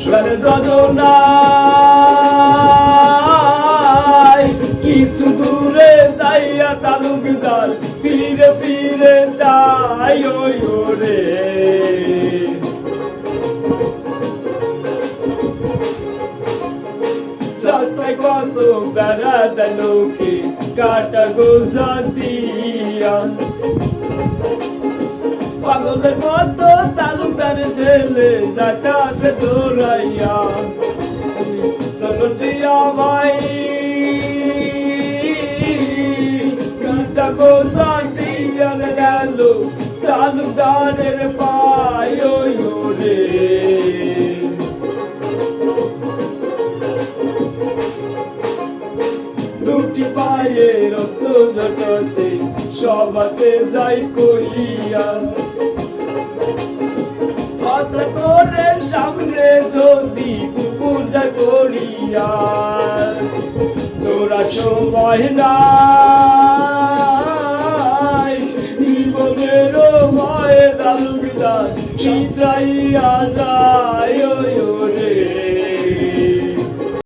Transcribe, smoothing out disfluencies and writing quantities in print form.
যোজনায় কিছু দূরে যাইয়া তালুকদার ফিরে ফিরে চাই ওরে রাস্তায় কত বেড়াতে লোকে কাটা গোজা দিয়া পাগলের মতো তালুকদার ছেলে যাইতাছে দৌড়াইয়া দিয়া ভাই কাটা গোজা দিয়া গেল তালুকদারের পায় ওরে দুটি পায়ে রক্ত ঝরছে সবাতে যাই কইয়া হাত করে সামনে যদি কুকুর যা করিয়া তোরা সময় নাই জীবনের ভয়ে তালুকদার শীতাইয়া যায়